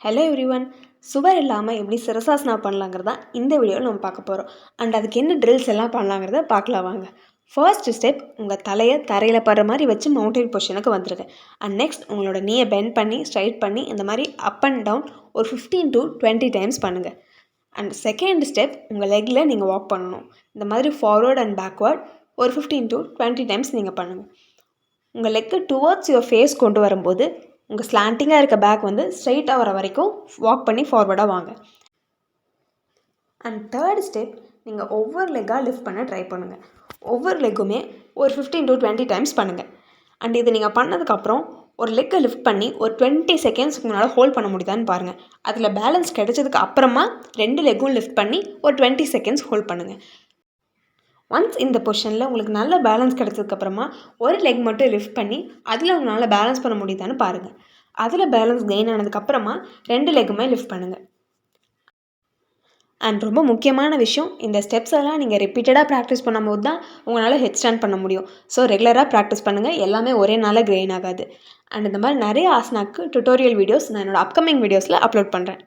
Hello everyone, சுவர் இல்லாமல் எப்படி சிரசாசனா பண்ணலாங்கிறதா இந்த வீடியோவில் நம்ம பார்க்க போகிறோம். அண்ட் அதுக்கு என்ன ட்ரில்ஸ் எல்லாம் பண்ணலாங்கிறத பார்க்கலாம் வாங்க. ஃபர்ஸ்ட் ஸ்டெப், உங்கள் தலையை தரையில் படுற மாதிரி வச்சு மவுண்டெயின் பொசிஷனுக்கு வந்துடுங்க. அண்ட் நெக்ஸ்ட் உங்களோட நீயை பெண்ட் பண்ணி ஸ்ட்ரைட் பண்ணி இந்த மாதிரி அப் அண்ட் டவுன் ஒரு 15 to 20 டைம்ஸ் பண்ணுங்கள். அண்ட் செகண்ட் ஸ்டெப், உங்கள் லெக்கில் நீங்கள் வாக் பண்ணணும். இந்த மாதிரி ஃபார்வர்ட் அண்ட் பேக்வர்ட் ஒரு 15 to 20 டைம்ஸ் நீங்கள் பண்ணுங்கள். உங்கள் லெக்கை டுவர்ட்ஸ் யுவர் ஃபேஸ் கொண்டு வரும்போது உங்கள் ஸ்லாண்டிங்காக இருக்க பேக் வந்து ஸ்ட்ரைட்டாக வர வரைக்கும் வாக் பண்ணி ஃபார்வர்டாக வாங்க. அண்ட் தேர்ட் ஸ்டெப், நீங்கள் ஒவ்வொரு லெக்காக லிஃப்ட் பண்ண ட்ரை பண்ணுங்கள். ஒவ்வொரு லெக்குமே ஒரு 15 to 20 டைம்ஸ் பண்ணுங்கள். அண்ட் இது நீங்கள் பண்ணதுக்கப்புறம் ஒரு லெக்கை லிஃப்ட் பண்ணி ஒரு 20 செகண்ட்ஸ்க்கு முன்னால் ஹோல்ட் பண்ண முடியுதான்னு பாருங்கள். அதில் பேலன்ஸ் கிடைச்சதுக்கு அப்புறமா 2 லெக்கும் லிஃப்ட் பண்ணி ஒரு 20 செகண்ட்ஸ் ஹோல்ட் பண்ணுங்கள். ஒன்ஸ் இந்த பொசிஷனில் உங்களுக்கு நல்ல பேலன்ஸ் கிடச்சதுக்கப்புறமா ஒரு லெக் மட்டும் லிஃப்ட் பண்ணி அதில் உங்களால் பேலன்ஸ் பண்ண முடியுதான்னு பாருங்கள். அதில் பேலன்ஸ் கெயின் ஆனதுக்கப்புறமா 2 லெக்குமே லிஃப்ட் பண்ணுங்கள். அண்ட் ரொம்ப முக்கியமான விஷயம், இந்த ஸ்டெப்ஸ் எல்லாம் நீங்கள் ரிப்பீட்டடாக ப்ராக்டிஸ் பண்ணும்போது தான் உங்களால் ஹெட் ஸ்டாண்ட் பண்ண முடியும். ஸோ ரெகுலராக ப்ராக்டிஸ் பண்ணுங்கள், எல்லாமே ஒரே நாளில் கெயின் ஆகாது. அண்ட் இந்த மாதிரி நிறைய ஆசனாக்கு டுட்டோரியல் வீடியோஸ் நான் என்னோடய அப்கமிங் வீடியோஸில் அப்லோட் பண்ணுறேன்.